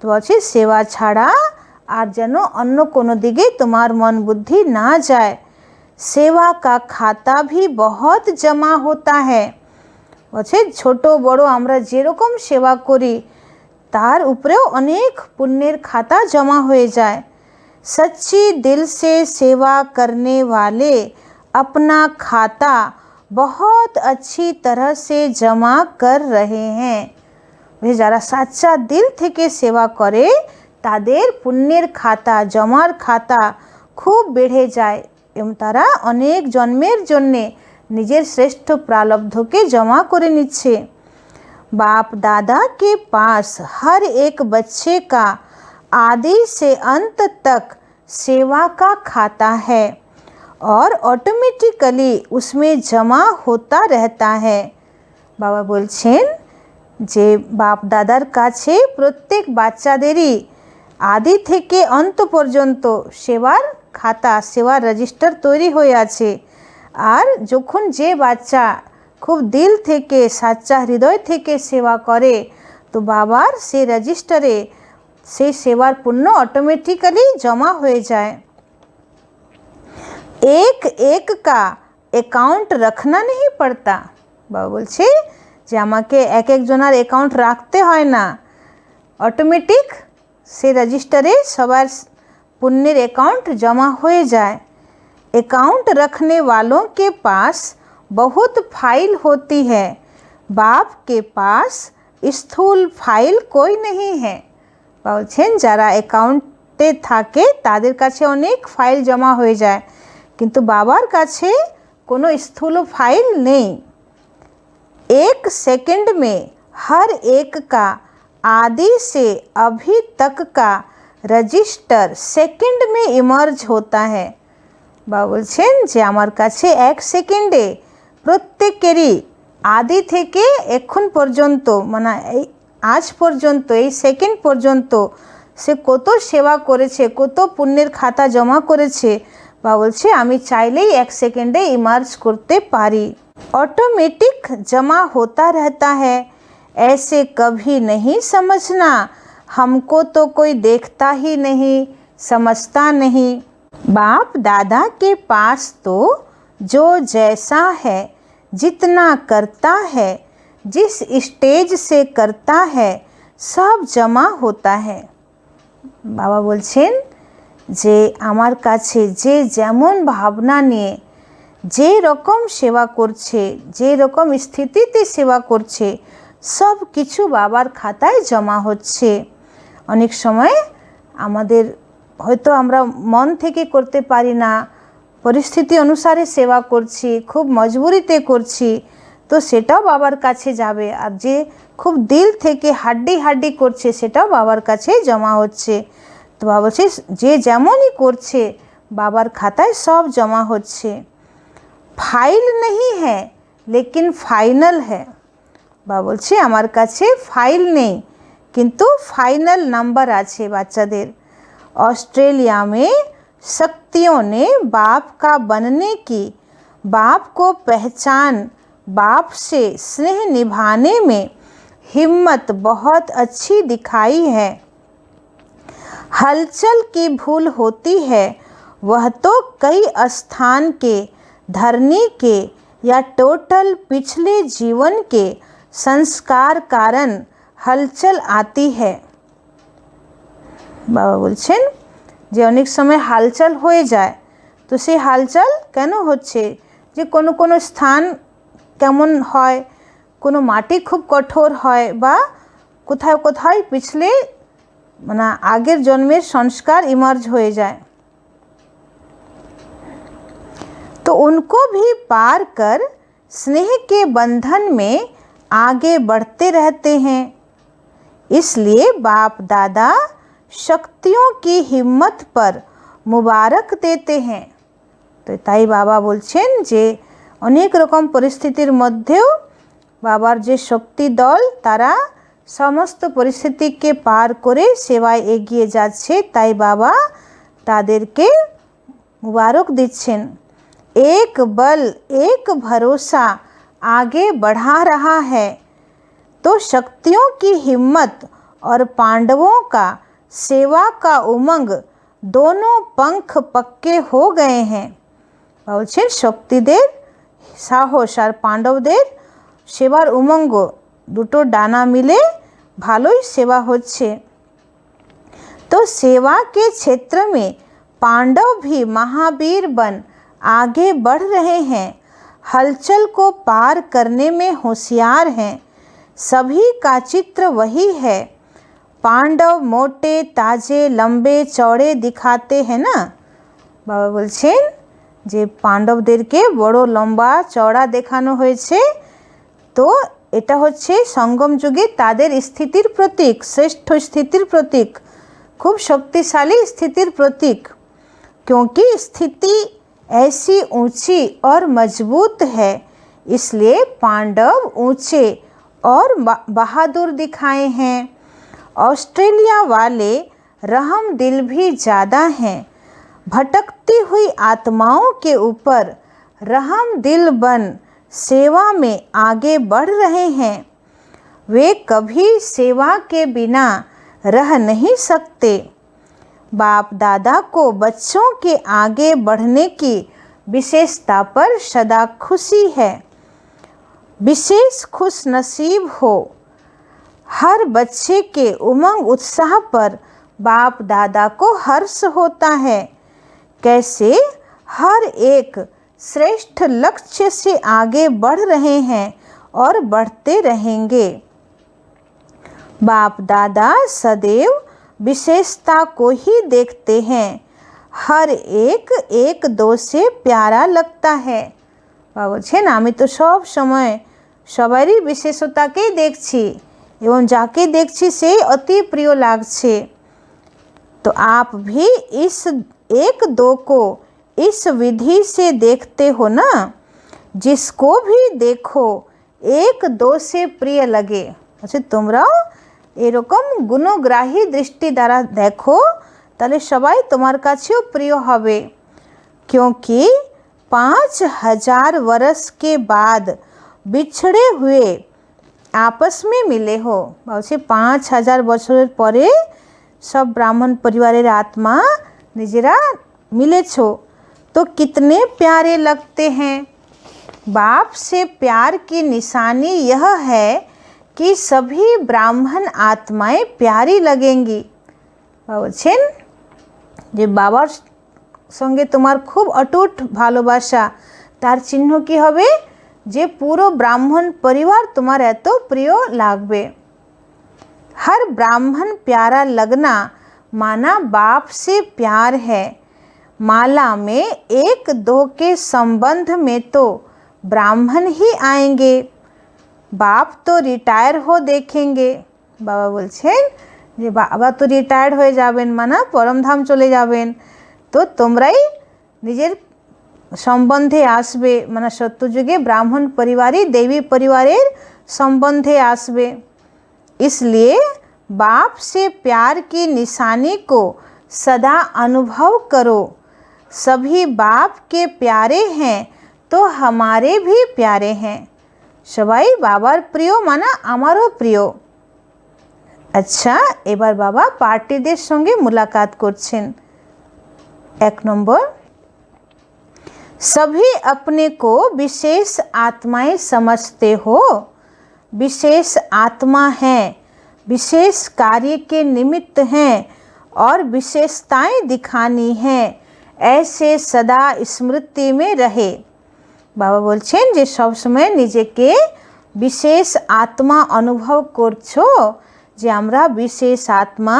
तो বলছে সেবা ছাড়া আর যেন অন্য কোনো দিকে তোমার মন বুদ্ধি না যায়। सेवा का खाता भी बहुत जमा होता है। বলছে ছোট বড় আমরা যেরকম সেবা করি তার উপরেও অনেক পুণ্যের খাতা জমা হয়ে যায়। सच्ची दिल से सेवा करने वाले अपना खाता बहुत अच्छी तरह से जमा कर रहे हैं। যারা সাচ্চা দিল থেকে সেবা করে তাদের পুণ্যের খাতা জমার খাতা খুব বেড়ে যায় এবং তারা অনেক জন্মের জন্যে নিজের শ্রেষ্ঠ प्रारब्धকে जमा করে নিচ্ছে। बाप दादा के पास हर एक बच्चे का आदि से अंत तक सेवा का खाता है और ऑटोमेटिकली उसमें जमा होता रहता है। बाबा বলছেন যে বাপ দাদার কাছে প্রত্যেক বাচ্চাদেরই আদি থেকে অন্ত পর্যন্ত সেবার খাতা সেবার রেজিস্টার তৈরি হয়ে আছে। আর যখন যে বাচ্চা খুব দিল থেকে সাচ্চা হৃদয় থেকে সেবা করে তো বাবার সেই রেজিস্টারে সেই সেবার পুণ্য অটোমেটিক্যালি জমা হয়ে যায়। एक एक का অ্যাকাউন্ট रखना नहीं पड़ता। বাবা বলছে যে আমাকে এক একজনের অ্যাকাউন্ট রাখতে হয় না, অটোমেটিক সেই রেজিস্টারে সবার पुण्यर अकाउंट जमा हो जाए। अकाउंट रखने वालों के पास बहुत फाइल होती है, बाप के पास स्थूल फाइल कोई नहीं है। বলছেন যারা অ্যাকাউন্টে থাকে তাদের কাছে অনেক ফাইল জমা হয়ে যায় কিন্তু বাবার কাছে কোনো স্থূল फाइल नहीं। एक सेकंड में हर एक का आदि से अभी तक का रजिस्टर सेकंड में इमर्ज होता है। বাবা বলছেন যে আমার কাছে এক সেকেন্ডে প্রত্যেকেরই আদি থেকে এখন পর্যন্ত মানে এই আজ পর্যন্ত এই সেকেন্ড পর্যন্ত সে কত সেবা করেছে কত পুণ্যের খাতা জমা করেছে বাবা বলছে আমি চাইলেই এক সেকেন্ডে ইমার্জ করতে পারি। ऑटोमेटिक जमा होता रहता है, ऐसे कभी नहीं समझना हमको तो कोई देखता ही नहीं समझता नहीं। बाप दादा के पास तो जो जैसा है जितना करता है जिस स्टेज से करता है सब जमा होता है। बाबा বলছেন যে আমার কাছে যে যেমন ভাবনা নিয়ে যে রকম সেবা করছে যে রকম স্থিতিতে সেবা করছে সব কিছু বাবার খাতায় জমা হচ্ছে। অনেক সময় আমাদের হয়তো আমরা মন থেকে করতে পারি না, পরিস্থিতি অনুসারে সেবা করছি, খুব মজবুরিতে করছি, তো সেটাও বাবার কাছে যাবে। আর যে খুব দিল থেকে হাড্ডি হাড্ডি করছে সেটাও বাবার কাছে জমা হচ্ছে। তো বাবা বলছে যে যেমনই করছে বাবার খাতায় সব জমা হচ্ছে। फाइल नहीं है लेकिन फाइनल है। বা বলছে আমার কাছে ফাইল নেই किंतु फाइनल नंबर आछे बाच्चादेर। ऑस्ट्रेलिया में शक्तियों ने बाप का बनने की, बाप को पहचान, बाप से स्नेह निभाने में हिम्मत बहुत अच्छी दिखाई है। हलचल की भूल होती है वह तो कई स्थान के, धरनी के या टोटल पिछले जीवन के संस्कार कारण हलचल आती है। बाबा बोलছেন যে অনেক সময় হালচাল হয়ে যায়, তো সেই হালচাল কেন হচ্ছে, যে কোনো কোনো স্থান কেমন হয়, কোনো মাটি খুব কঠোর হয় বা কোথাও কোথাও পিছলে মানে আগের জন্মের সংস্कार इमर्ज হয়ে যায়। तो उनको भी पार कर स्नेह के बंधन में आगे बढ़ते रहते हैं। इसलिए बाप दादा शक्तियों की हिम्मत पर मुबारक देते हैं। तो ताई बाबा बोलছেন যে অনেক রকম পরিস্থিতির মধ্যেও বাবার যে শক্তি দল তারা সমস্ত পরিস্থিতিকে পার করে সেবায় এগিয়ে যাচ্ছে, তাই বাবা তাদেরকে মুবারক দিচ্ছেন। एक बल एक भरोसा आगे बढ़ा रहा है। तो शक्तियों की हिम्मत और पांडवों का सेवा का उमंग दोनों पंख पक्के हो गए हैं। বলছেন শক্তিদের সাহস আর পাণ্ডবদের সেবার উমঙ্গ দুটো ডানা মিলে ভালোই সেবা হচ্ছে। तो सेवा के क्षेत्र में पांडव भी महावीर बन आगे बढ़ रहे हैं, हलचल को पार करने में होशियार हैं। सभी का चित्र वही है। पांडव मोटे ताजे लंबे चौड़े दिखाते हैं ना। बाबा बोलছেন যে পাণ্ডবদেরকে বড় লম্বা চওড়া দেখানো হয়েছে, তো এটা হচ্ছে সঙ্গম যুগে তাদের স্থিতির প্রতীক, শ্রেষ্ঠ স্থিতির প্রতীক, खूब शक्तिशाली स्थितिर प्रतीक। क्योंकि स्थिति ऐसी ऊंची और मजबूत है, इसलिए पांडव ऊंचे और बहादुर दिखाए हैं। ऑस्ट्रेलिया वाले रहम दिल भी ज़्यादा हैं। भटकती हुई आत्माओं के ऊपर रहम दिल बन सेवा में आगे बढ़ रहे हैं। वे कभी सेवा के बिना रह नहीं सकते। बाप दादा को बच्चों के आगे बढ़ने की विशेषता पर सदा खुशी है। विशेष खुश नसीब हो। हर बच्चे के उमंग उत्साह पर बाप दादा को हर्ष होता है। कैसे हर एक श्रेष्ठ लक्ष्य से आगे बढ़ रहे हैं और बढ़ते रहेंगे। बाप दादा सदैव विशेषता को ही देखते हैं। हर एक एक दो से प्यारा लगता है। বলছেন আমি তো সব সময় সবারই বিশেষতাকেই দেখছি এবং যাকে দেখছি সেই অতি প্রিয় লাগছে। तो आप भी इस एक दो को इस विधि से देखते हो ना। जिसको भी देखो एक दो से प्रिय लगे। अच्छा তোমরাও এরকম গুণগ্রাহী দৃষ্টি দ্বারা দেখো, তাহলে সবাই তোমার কাছেও প্রিয় হবে। क्योंकि 5000 वर्ष के बाद बिछड़े हुए आपस में मिले हो। বলছে 5000 বছরের পরে सब ब्राह्मण परिवारेर आत्मा निजेरा मिलेछो, तो कितने प्यारे लगते हैं। बाप से प्यार की निशानी यह है कि सभी ब्राह्मण आत्माएं प्यारी लगेंगी। বলছেন যে বাবার সঙ্গে তোমার খুব অটুট ভালোবাসা, তার চিহ্ন কি হবে, যে পুরো ব্রাহ্মণ পরিবার তোমার এত প্রিয় লাগবে। हर ब्राह्मण प्यारा लगना माना बाप से प्यार है। माला में एक दो के संबंध में तो ब्राह्मण ही आएंगे, बाप तो रिटायर हो देखेंगे। बाबा बोलছেন যে বাবা তো রিটায়ার্ড হয়ে যাবেন, মানা পরমধাম চলে যাবেন, তো তোমরাই নিজের সম্বন্ধে আসবে, মানে সত্যযুগে ব্রাহ্মণ পরিবারই দেবী পরিবারের संबंधे आसबे। इसलिए बाप से प्यार की निशानी को सदा अनुभव करो। सभी बाप के प्यारे हैं तो हमारे भी प्यारे हैं। सबाई बाबार प्रिय माना आमारो प्रिय। अच्छा, एबार बाबा पार्टीदेर संगे मुलाकात करछेन। 1 नम्बर, सभी अपने को विशेष आत्माएं समझते हो। विशेष आत्मा हैं, विशेष कार्य के निमित्त हैं और विशेषताएं दिखानी हैं, ऐसे सदा स्मृति में रहे। बाबा बोलছেন যে সব সময় নিজেকে বিশেষ আত্মা অনুভব করছো, যে আমরা বিশেষ আত্মা,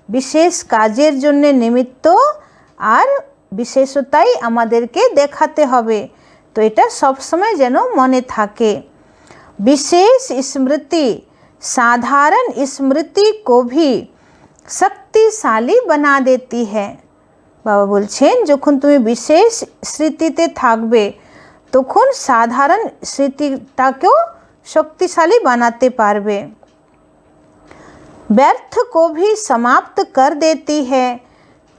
বিশেষ কাজের জন্য নিমিত্ত আর বিশেষতাই আমাদেরকে দেখাতে হবে। তো এটা সব সময় যেন মনে থাকে। विशेष स्मृति साधारण स्मृति को भी शक्तिशाली बना देती है। बाबा बोलছেন যখন তুমি বিশেষ স্মৃতিতে থাকবে তখন সাধারণ স্মৃতিটাকেও शक्तिशाली बनाते पारबे। व्यर्थ को भी समाप्त कर देती है।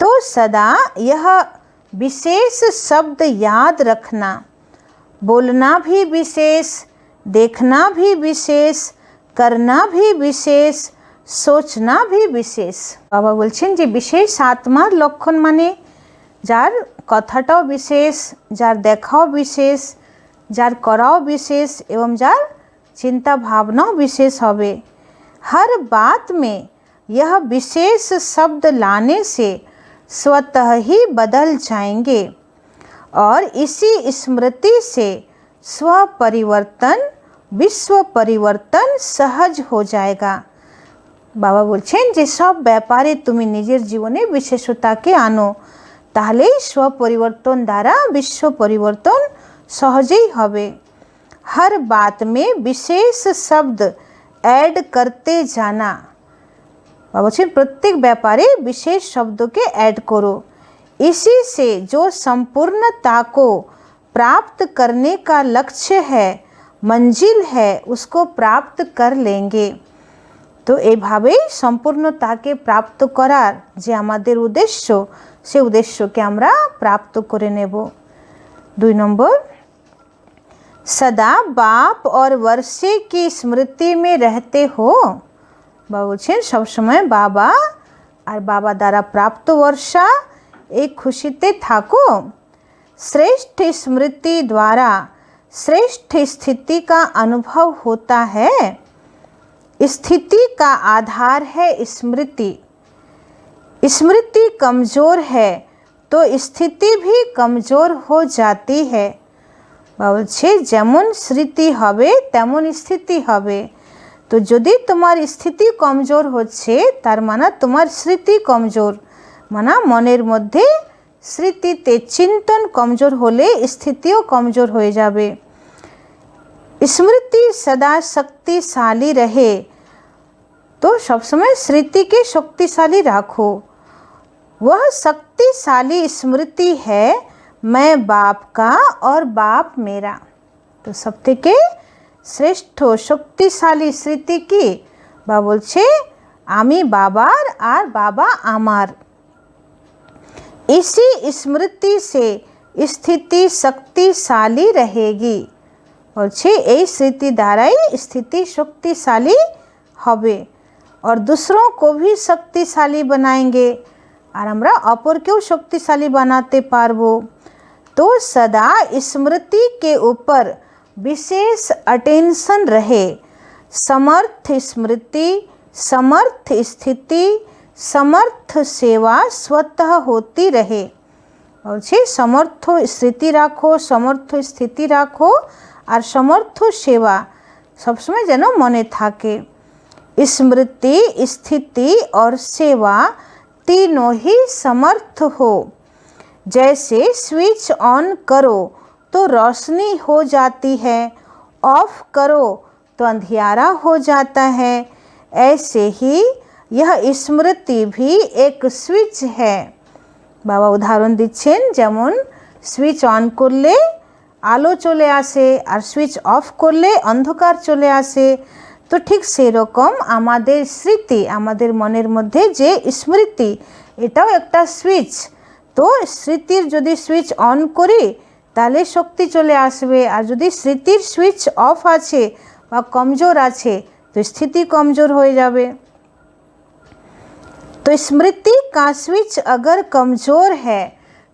तो सदा यह विशेष शब्द याद रखना। बोलना भी विशेष, देखना भी विशेष, करना भी विशेष, सोचना भी विशेष। बाबा बोलছেন যে বিশেষ आत्मार लक्षण माने जार कथाटाओ विशेष, जार देखाओ विशेष, जार कराओ विशेष एवं जार चिंता भावनाओ विशेष होवे। हर बात में यह विशेष शब्द लाने से स्वतः ही बदल जाएंगे और इसी स्मृति से स्व परिवर्तन, विश्व परिवर्तन सहज हो जाएगा। बाबा बोलছেন যে সব ব্যাপারে তুমি নিজের জীবনে বিশেষতাকে আনো, তাহলেই স্ব পরিবর্তন দ্বারা বিশ্ব পরিবর্তন সহজেই হবে। हर बात में विशेष शब्द ऐड करते जाना। बाबा बोलছেন प्रत्येक ব্যাপারে विशेष शब्दों के ऐड करो। इसी से जो संपूर्णता को प्राप्त करने का लक्ष्य है, मंजिल है, उसको प्राप्त कर लेंगे। तो এইভাবেই সম্পূর্ণতাকে প্রাপ্ত করার যে আমাদের উদ্দেশ্য, সেই উদ্দেশ্যকে আমরা প্রাপ্ত করে নেব। 2 नंबर, सदा बाप और वर्षे की स्मृति में रहते हो। बाबा बोलছেন सब समय बाबा और बाबा द्वारा प्राप्त वर्षा एक खुशीते थाको। श्रेष्ठ स्मृति द्वारा श्रेष्ठ स्थिति का अनुभव होता है। स्थिति का आधार है स्मृति। स्मृति कमज़ोर है तो स्थिति भी कमज़ोर हो जाती है। বলছে যেমন স্মৃতি হবে তেমন স্থিতি হবে। তো যদি তোমার স্থিতি কমজোর হচ্ছে তার মানে তোমার স্মৃতি কমজোর, মানে মনের মধ্যে স্মৃতিতে চিন্তন কমজোর হলে স্থিতিও কমজোর হয়ে যাবে। स्मृति सदा शक्तिशाली रहे। तो सब समय स्मृति के शक्तिशाली रखो। वह शक्तिशाली स्मृति है मैं बाप का और बाप मेरा। तो सब থেকে শ্রেষ্ঠ শক্তিশালী স্মৃতি কি? বা বলছে আমি বাবার আর বাবা আমার। इसी स्मृति से स्थिति शक्तिशाली रहेगी। বলছে এই স্মৃতি দ্বারাই স্থিতি শক্তিশালী হবে और दूसरों को भी शक्तिशाली बनाएंगे और আমরা অপরকেও শক্তিশালী বানাতে পারবো। तो सदा स्मृति के ऊपर विशेष अटेंशन रहे। समर्थ स्मृति, समर्थ स्थिति, समर्थ सेवा स्वतः होती रहे। और समर्थ स्थिति रखो, समर्थ स्थिति रखो और समर्थ सेवा सब समय जेनो मने थाके। स्मृति, स्थिति और सेवा तीनों ही समर्थ हो। जैसे स्विच ऑन करो तो रोशनी हो जाती है, ऑफ करो तो अंधियारा हो जाता है, ऐसे ही यह स्मृति भी एक स्विच है। बाबा उदाहरण दिच्छेन जेमन स्विच ऑन करले আলো চলে আসে, আর সুইচ অফ করলে অন্ধকার চলে আসে। তো ঠিক সেরকম আমাদের স্মৃতি, আমাদের মনের মধ্যে যে স্মৃতি, এটাও একটা সুইচ। তো স্মৃতির যদি সুইচ অন করি তাহলে শক্তি চলে আসবে, আর যদি স্মৃতির সুইচ অফ আছে বা কমজোর আছে तो स्थिति कमज़ोर हो जावे। तो स्मृति का स्विच अगर कमज़ोर है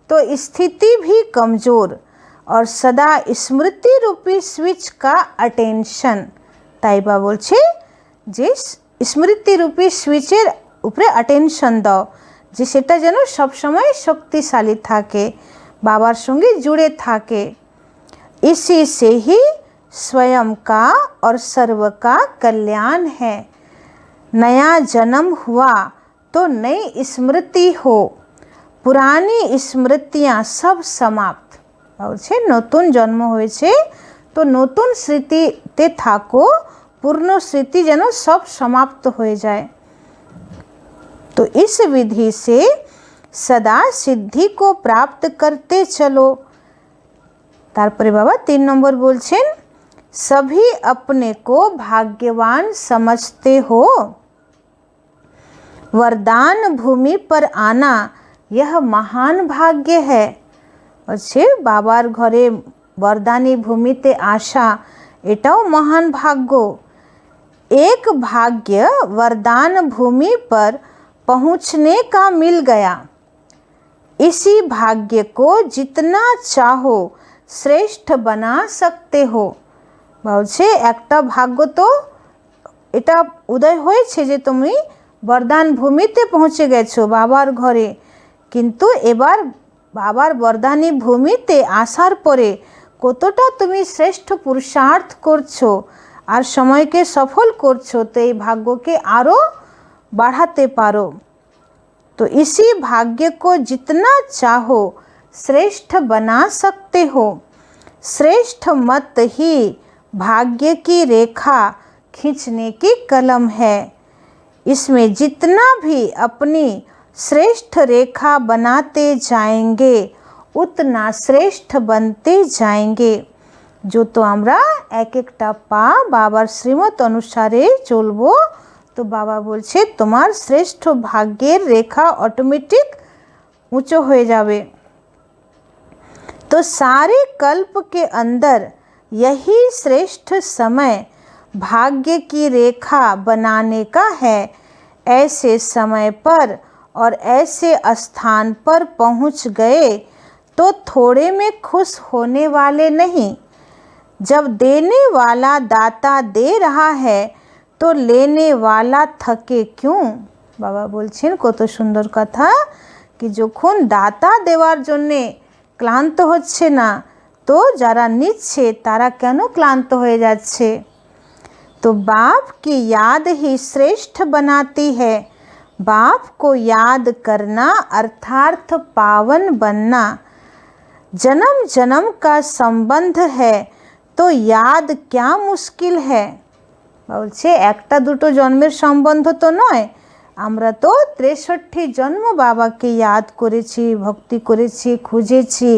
तो स्थिति भी कमज़ोर, और सदा स्मृति रूपी स्विच का अटेंशन। ताइबा बोलছে যে স্মৃতি রূপী সুইচের উপরে অ্যাটেনশন দাও, যে সেটা যেন সবসময় শক্তিশালী থাকে, বাবার সঙ্গে জুড়ে থাকে। इसी से ही स्वयं का और सर्व का कल्याण है। नया जन्म हुआ तो नई स्मृति हो, पुरानी स्मृतियाँ सब समाप्त। বলছে নতুন জন্ম হয়েছে তো নতুন স্মৃতিতে থাকো, পুরনো স্মৃতি যেন সব সমাপ্ত হয়ে যায়। तो इस विधि से सदा सिद्धि को प्राप्त करते चलो। তারপরে বাবা 3 নম্বর বলছেন, सभी अपने को भाग्यवान समझते हो, वरदान भूमि पर आना यह महान भाग्य है। বলছে বাবার ঘরে বরদানি ভূমিতে আসা এটাও মহান ভাগ্য। एक भाग्य वरदान भूमि पर पहुँचने का मिल गया, इसी भाग्य को जितना चाहो श्रेष्ठ बना सकते हो। বলছে একটা ভাগ্য তো এটা উদয় হয়েছে যে তুমি বরদান ভূমিতে পৌঁছে গেছো বাবার ঘরে, কিন্তু এবার বাবার বরদানি ভূমিতে আসার পরে কতটা তুমি শ্রেষ্ঠ পুরুষার্থ করছো আর সময়কে সফল করছো, তো এই ভাগ্যকে আরও बढ़ाते पारो। तो इसी भाग्य को जितना चाहो श्रेष्ठ बना सकते हो। श्रेष्ठ मत ही भाग्य की रेखा खींचने की कलम है। इसमें जितना भी अपनी श्रेष्ठ रेखा बनाते जाएंगे उतना श्रेष्ठ बनते जाएंगे। जो तो আমরা এক একটা পা বাবার শ্রীমত অনুসারে চলবো, तो बाबा বলছে তোমার শ্রেষ্ঠ ভাগ্যের রেখা অটোমেটিক ऊंचो हो जावे। तो सारे कल्प के अंदर यही श्रेष्ठ समय भाग्य की रेखा बनाने का है। ऐसे समय पर और ऐसे स्थान पर पहुंच गए तो थोड़े में खुश होने वाले नहीं। जब देने वाला दाता दे रहा है तो लेने वाला थके क्यों। बाबा बोलছেন কত সুন্দর কথা, कि যখন দাতা দেওয়ার জন্যে ক্লান্ত হচ্ছে না, তো যারা নিচ্ছে তারা কেন ক্লান্ত হয়ে যাচ্ছে। तो बाप की याद ही श्रेष्ठ बनाती है। बाप को याद करना अर्थात पावन बनना। जन्म जन्म का संबंध है तो याद क्या मुश्किल है। বলছে একটা দুটো জন্মের সম্বন্ধ তো নয়, আমরা তো 63 জন্ম বাবাকে याद করেছি, ভক্তি করেছি, খুঁজেছি,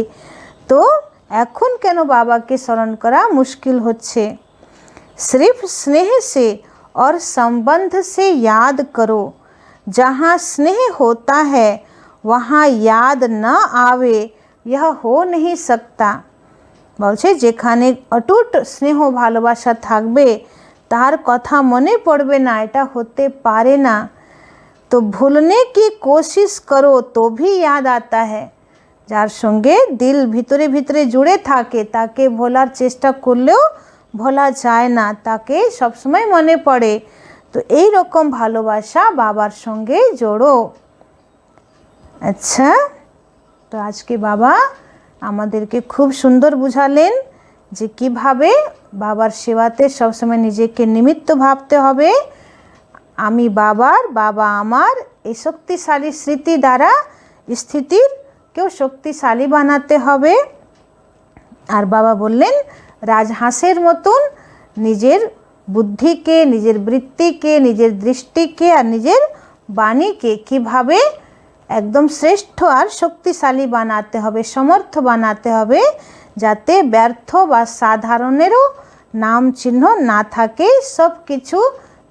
তো এখন কেন বাবাকে স্মরণ করা মুশকিল হচ্ছে। सिर्फ स्नेह से और संबंध से याद करो। जहाँ स्नेह होता है वहाँ याद न आवे यह हो नहीं सकता। বলছে যেখানে অটুট স্নেহ ভালোবাসা থাকবে তার কথা মনে পড়বে না, এটা হতে পারে না। तो भूलने की कोशिश करो तो भी याद आता है। যার সঙ্গে দিল ভিতরে ভিতরে জুড়ে থাকে তাকে ভোলার চেষ্টা করলেও ভোলা যায় না, তাকে সবসময় মনে পড়ে। তো এই রকম ভালোবাসা বাবার সঙ্গে জোড়ো। আচ্ছা, তো আজকে বাবা আমাদেরকে খুব সুন্দর বুঝালেন যে কিভাবে বাবার সেবাতে সবসময় নিজেকে নিমিত্ত ভাবতে হবে। আমি বাবার, বাবা আমার, এই শক্তিশালী স্মৃতি দ্বারা স্থিতিরকেও শক্তিশালী বানাতে হবে। আর বাবা বললেন রাজহাঁসের মতন নিজের বুদ্ধিকে, নিজের বৃত্তিকে, নিজের দৃষ্টিকে আর নিজের বাণীকে কিভাবে একদম শ্রেষ্ঠ আর শক্তিশালী বানাতে হবে, সমর্থ বানাতে হবে, যাতে ব্যর্থ বা সাধারণেরও নাম চিহ্ন না থাকে, সব কিছু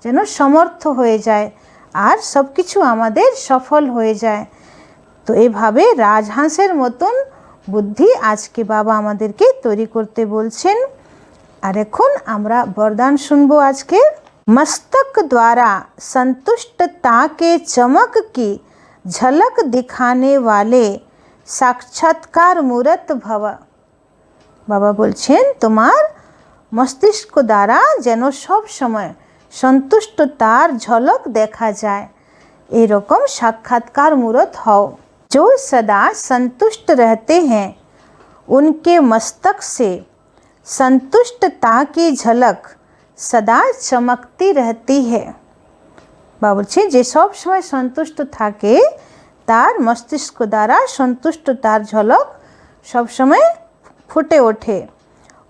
যেন সমর্থ হয়ে যায় আর সব কিছু আমাদের সফল হয়ে যায়। তো এইভাবে রাজহাঁসের মতন বুদ্ধি আজকে বাবা আমাদেরকে তৈরি করতে বলছেন। আর এখন আমরা বরদান শুনবো আজকে। मस्तक द्वारा संतुष्टता के चमक की झलक दिखाने वाले साक्षात्कार मूर्त भव। बाबा बोलছেন তোমার মস্তিষ্ক দ্বারা যেন সব সময় সন্তুষ্টতার ঝলক দেখা যায়, এরকম সাক্ষাৎকার মূরত হও। जो सदा संतुष्ट रहते हैं उनके मस्तक से संतुष्टता की झलक सदा चमकती रहती है। বাবা বলছেন যে সব সময় সন্তুষ্ট থাকে তার মস্তিষ্ক দ্বারা সন্তুষ্টতার ঝলক सब समय फुटे उठे।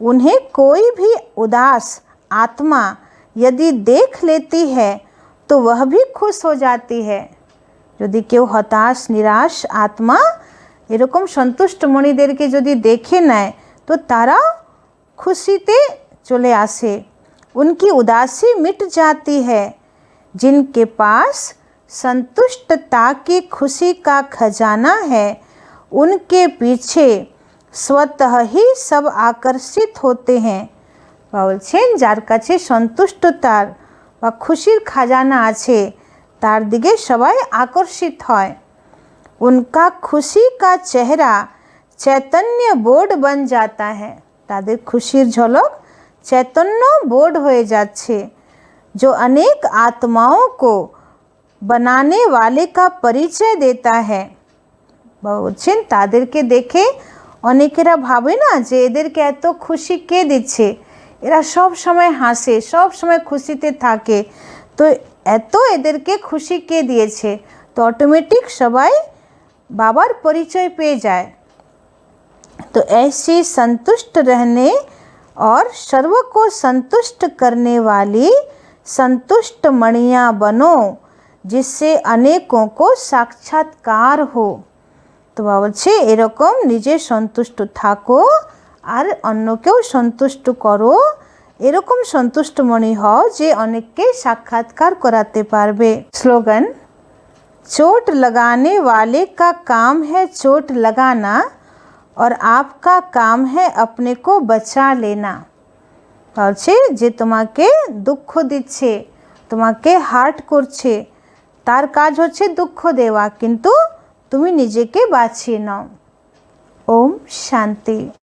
उन्हें कोई भी उदास आत्मा यदि देख लेती है तो वह भी खुश हो जाती है। यदि केउ हताश निराश आत्मा एरकम सन्तुष्ट मणिदेरके यदि देखे नेय तो तारा खुशीते चले आसे, उनकी उदासी मिट जाती है। जिनके पास संतुष्टता की खुशी का खजाना है उनके पीछे स्वतः ही सब आकर्षित होते हैं। বলছেন যার কাছে সন্তুষ্টতার বা খুশির খাজানা আছে তার দিকে সবাই আকর্ষিত হয়। उनका खुशी का चेहरा चैतन्य बोर्ड बन जाता है। তাদের খুশির ঝলক चैतन्य बोर्ड হয়ে যাচ্ছে, जो अनेक आत्माओं को बनाने वाले का परिचय देता है। বলছেন তাদেরকে দেখে অনেকেরা ভাবে না যে এদেরকে এত খুশি কে দিচ্ছে, এরা সব সময় হাসে, সব সময় খুশিতে থাকে, তো এত এদেরকে খুশি কে দিয়েছে। তো অটোমেটিক সবাই বাবার পরিচয় পেয়ে যায়। तो ऐसी संतुष्ट रहने और सर्व को संतुष्ट करने वाली संतुष्ट मणियाँ बनो, जिससे अनेकों को साक्षात्कार हो। तो बाबा বলছে এরকম নিজে সন্তুষ্ট থাকো আর অন্যকেও সন্তুষ্ট করো, এরকম সন্তুষ্ট মণি হও যে অনেককে সাক্ষাৎকার করাতে পারবে। স্লোগান, चोट लगाने वाले का काम है चोट लगाना और आपका काम है अपने को बचा लेना। বলছে যে তোমাকে দুঃখ দিচ্ছে, তোমাকে হার্ট করছে, তার কাজ হচ্ছে দুঃখ দেওয়া, কিন্তু তুমি নিজেকে বাঁচিয়ে নাও। ওম শান্তি।